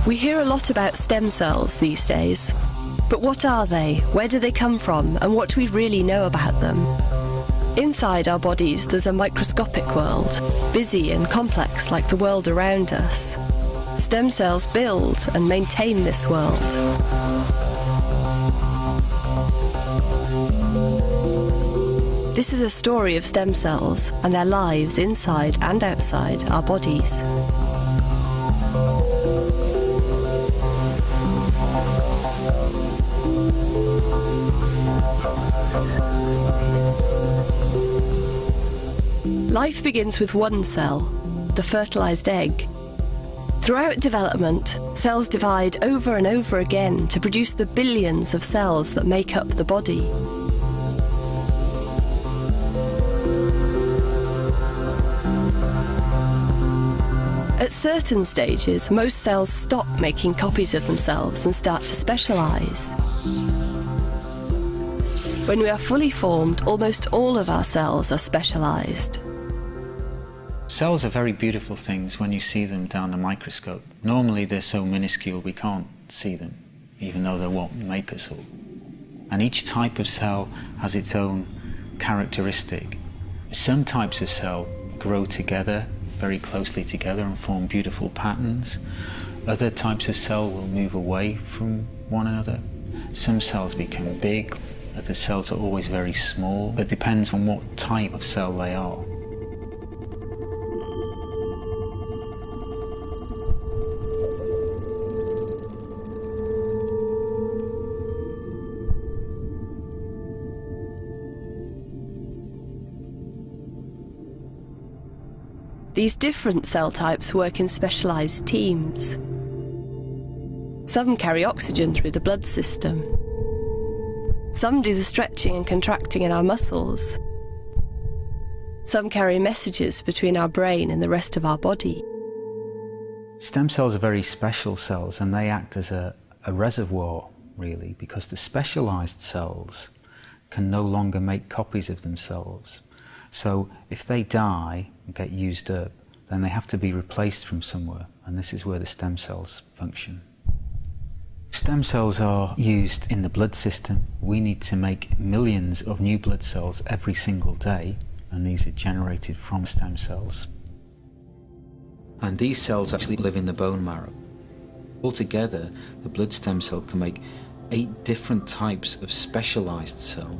We hear a lot about stem cells these days. But what are they? Where do they come from? And what do we really know about them? Inside our bodies, there's a microscopic world, busy and complex like the world around us. Stem cells build and maintain this world. This is a story of stem cells and their lives inside and outside our bodies. Life begins with one cell, the fertilized egg. Throughout development, cells divide over and over again to produce the billions of cells that make up the body. At certain stages, most cells stop making copies of themselves and start to specialize. When we are fully formed, almost all of our cells are specialized. Cells are very beautiful things when you see them down the microscope. Normally they're so minuscule we can't see them, even though they're what make us all. And each type of cell has its own characteristic. Some types of cell grow together, very closely together, and form beautiful patterns. Other types of cell will move away from one another. Some cells become big, other cells are always very small. It depends on what type of cell they are. These different cell types work in specialized teams. Some carry oxygen through the blood system. Some do the stretching and contracting in our muscles. Some carry messages between our brain and the rest of our body. Stem cells are very special cells, and they act as a reservoir, really, because the specialized cells can no longer make copies of themselves. So if they die and get used up, then they have to be replaced from somewhere, and this is where the stem cells function. Stem cells are used in the blood system. We need to make millions of new blood cells every single day, and these are generated from stem cells. And these cells actually live in the bone marrow. Altogether, the blood stem cell can make 8 different types of specialized cell.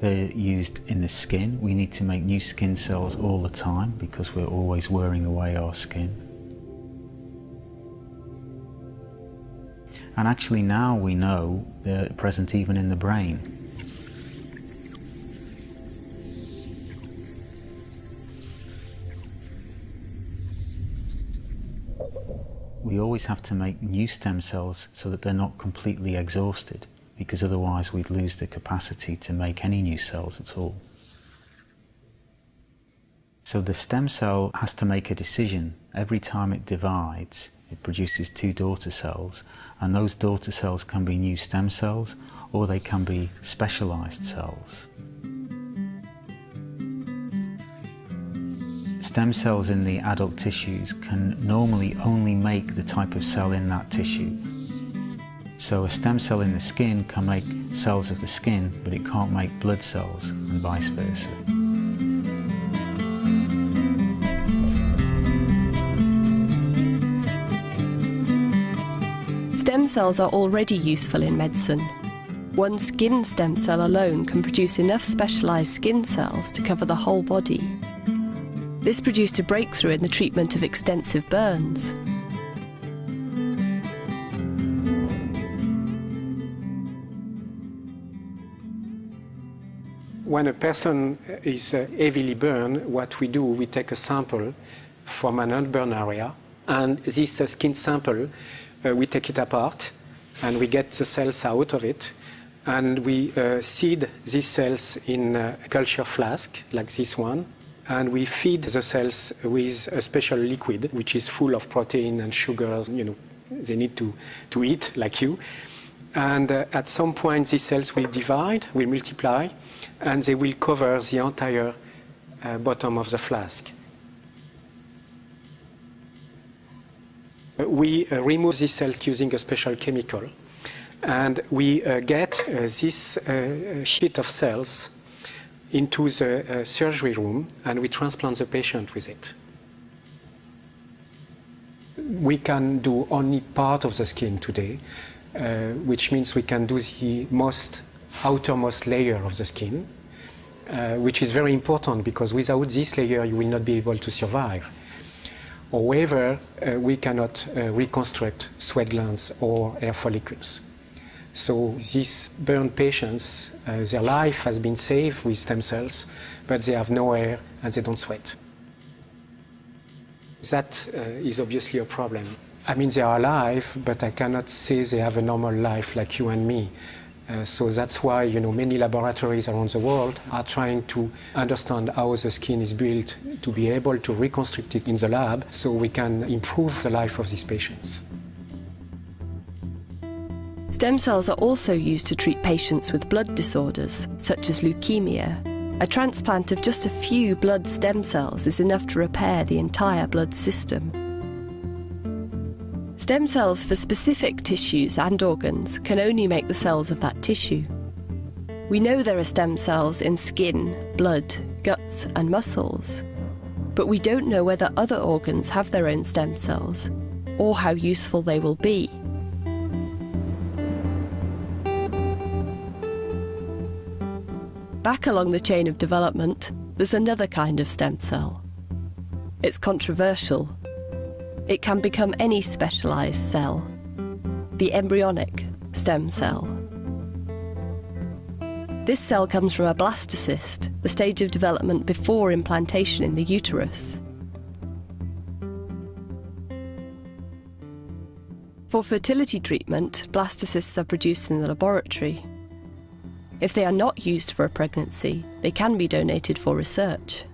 They're used in the skin. We need to make new skin cells all the time because we're always wearing away our skin. And actually now we know they're present even in the brain. We always have to make new stem cells so that they're not completely exhausted, because otherwise we'd lose the capacity to make any new cells at all. So the stem cell has to make a decision. Every time it divides, it produces 2 daughter cells, and those daughter cells can be new stem cells or they can be specialized cells. Stem cells in the adult tissues can normally only make the type of cell in that tissue. So a stem cell in the skin can make cells of the skin, but it can't make blood cells, and vice versa. Stem cells are already useful in medicine. One skin stem cell alone can produce enough specialized skin cells to cover the whole body. This produced a breakthrough in the treatment of extensive burns. When a person is heavily burned, what we do, we take a sample from an unburned area, and this skin sample, we take it apart, and we get the cells out of it, and we seed these cells in a culture flask, like this one, and we feed the cells with a special liquid, which is full of protein and sugars. You know, they need to eat, like you. And at some point, these cells will divide, will multiply, and they will cover the entire bottom of the flask. We remove these cells using a special chemical, and we get this sheet of cells into the surgery room, and we transplant the patient with it. We can do only part of the skin today, which means we can do the outermost layer of the skin, which is very important because without this layer you will not be able to survive. However, we cannot reconstruct sweat glands or hair follicles. So these burned patients, their life has been saved with stem cells, but they have no hair and they don't sweat. That is obviously a problem. I mean, they are alive, but I cannot say they have a normal life like you and me. So that's why, many laboratories around the world are trying to understand how the skin is built to be able to reconstruct it in the lab so we can improve the life of these patients. Stem cells are also used to treat patients with blood disorders, such as leukemia. A transplant of just a few blood stem cells is enough to repair the entire blood system. Stem cells for specific tissues and organs can only make the cells of that tissue. We know there are stem cells in skin, blood, guts and muscles, but we don't know whether other organs have their own stem cells or how useful they will be. Back along the chain of development, there's another kind of stem cell. It's controversial. It can become any specialised cell, the embryonic stem cell. This cell comes from a blastocyst, the stage of development before implantation in the uterus. For fertility treatment, blastocysts are produced in the laboratory. If they are not used for a pregnancy, they can be donated for research.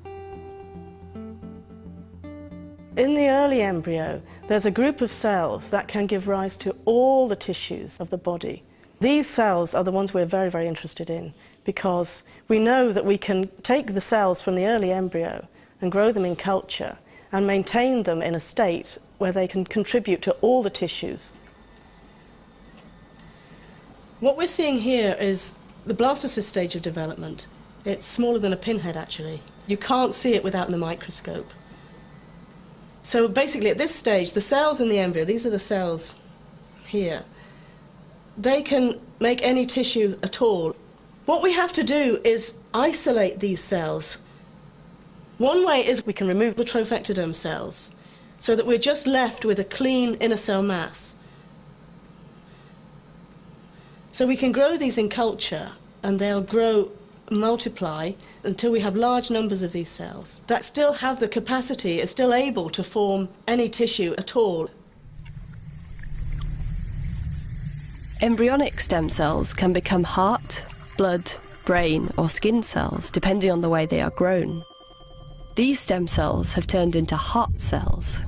In the early embryo, there's a group of cells that can give rise to all the tissues of the body. These cells are the ones we're very, very interested in because we know that we can take the cells from the early embryo and grow them in culture and maintain them in a state where they can contribute to all the tissues. What we're seeing here is the blastocyst stage of development. It's smaller than a pinhead, actually. You can't see it without the microscope. So basically at this stage, the cells in the embryo, these are the cells here, they can make any tissue at all. What we have to do is isolate these cells. One way is we can remove the trophectoderm cells so that we're just left with a clean inner cell mass. So we can grow these in culture and they'll grow, multiply until we have large numbers of these cells that still have the capacity, are still able to form any tissue at all. Embryonic stem cells can become heart, blood, brain or skin cells depending on the way they are grown. These stem cells have turned into heart cells.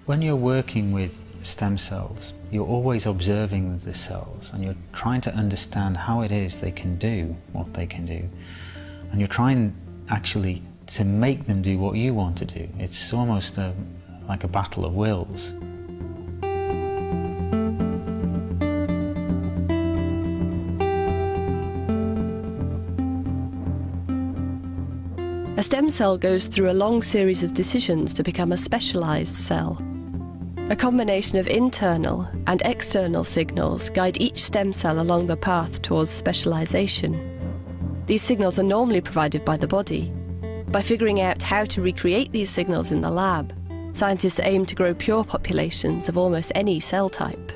When you're working with stem cells, you're always observing the cells and you're trying to understand how it is they can do what they can do. And you're trying actually to make them do what you want to do. It's almost like a battle of wills. A stem cell goes through a long series of decisions to become a specialised cell. A combination of internal and external signals guide each stem cell along the path towards specialisation. These signals are normally provided by the body. By figuring out how to recreate these signals in the lab, scientists aim to grow pure populations of almost any cell type.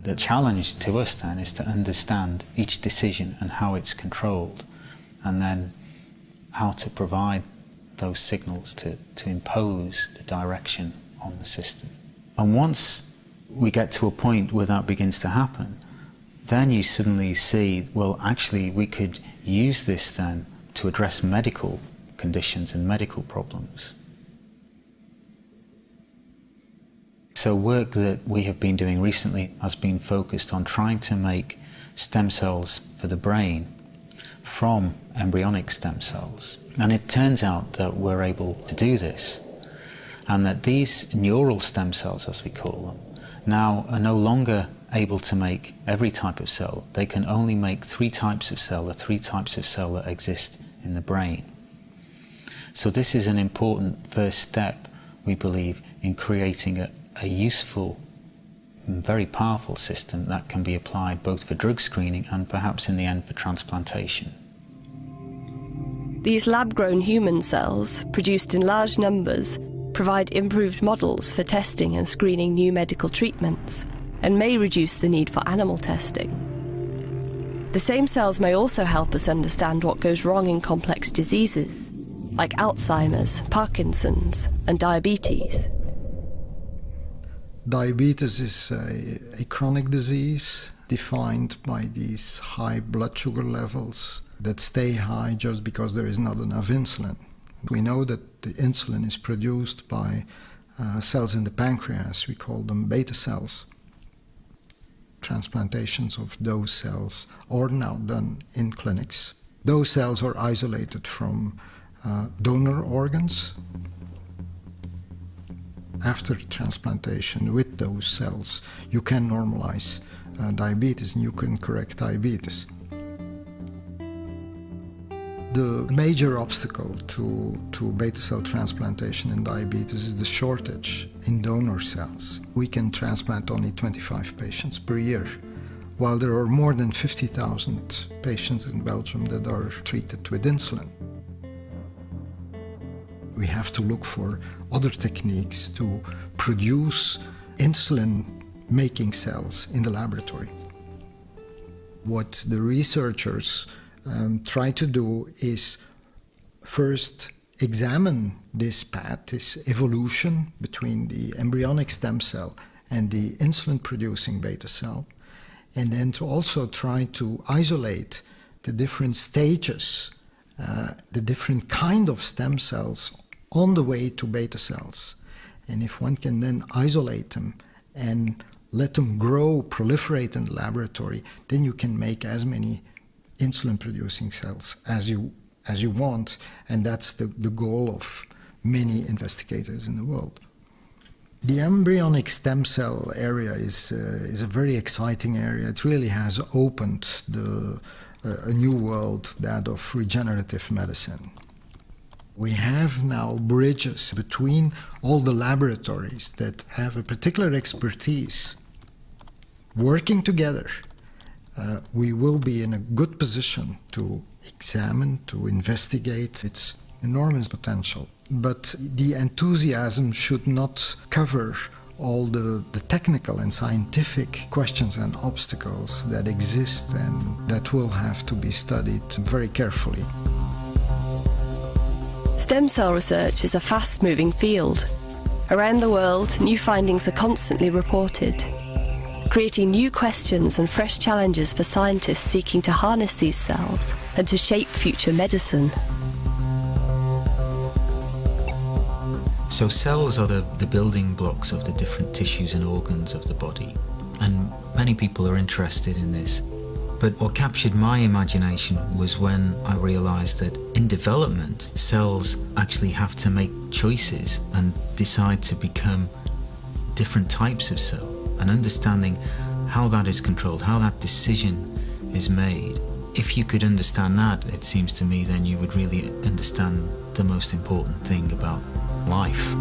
The challenge to us then is to understand each decision and how it's controlled, and then how to provide those signals to impose the direction on the system. And once we get to a point where that begins to happen, then you suddenly see, well, actually we could use this then to address medical conditions and medical problems. So work that we have been doing recently has been focused on trying to make stem cells for the brain from embryonic stem cells. And it turns out that we're able to do this, and that these neural stem cells, as we call them, now are no longer able to make every type of cell. They can only make 3 types of cell, the 3 types of cell that exist in the brain. So this is an important first step, we believe, in creating a useful and very powerful system that can be applied both for drug screening and perhaps in the end for transplantation. These lab-grown human cells, produced in large numbers, provide improved models for testing and screening new medical treatments, and may reduce the need for animal testing. The same cells may also help us understand what goes wrong in complex diseases, like Alzheimer's, Parkinson's, and diabetes. Diabetes is a chronic disease defined by these high blood sugar levels that stay high just because there is not enough insulin. We know that the insulin is produced by cells in the pancreas. We call them beta cells. Transplantations of those cells are now done in clinics. Those cells are isolated from donor organs. After transplantation with those cells, you can normalize diabetes and you can correct diabetes. The major obstacle to beta cell transplantation in diabetes is the shortage in donor cells. We can transplant only 25 patients per year, while there are more than 50,000 patients in Belgium that are treated with insulin. We have to look for other techniques to produce insulin-making cells in the laboratory. What the researchers try to do is first examine this path, this evolution between the embryonic stem cell and the insulin-producing beta cell, and then to also try to isolate the different stages, the different kind of stem cells on the way to beta cells. And if one can then isolate them and let them grow, proliferate in the laboratory, then you can make as many insulin-producing cells as you want, and that's the goal of many investigators in the world. The embryonic stem cell area is a very exciting area. It really has opened a new world, that of regenerative medicine. We have now bridges between all the laboratories that have a particular expertise working together. We will be in a good position to examine, to investigate its enormous potential. But the enthusiasm should not cover all the technical and scientific questions and obstacles that exist and that will have to be studied very carefully. Stem cell research is a fast-moving field. Around the world, new findings are constantly reported, creating new questions and fresh challenges for scientists seeking to harness these cells and to shape future medicine. So cells are the building blocks of the different tissues and organs of the body, and many people are interested in this. But what captured my imagination was when I realized that in development, cells actually have to make choices and decide to become different types of cell, and understanding how that is controlled, how that decision is made. If you could understand that, it seems to me, then you would really understand the most important thing about life.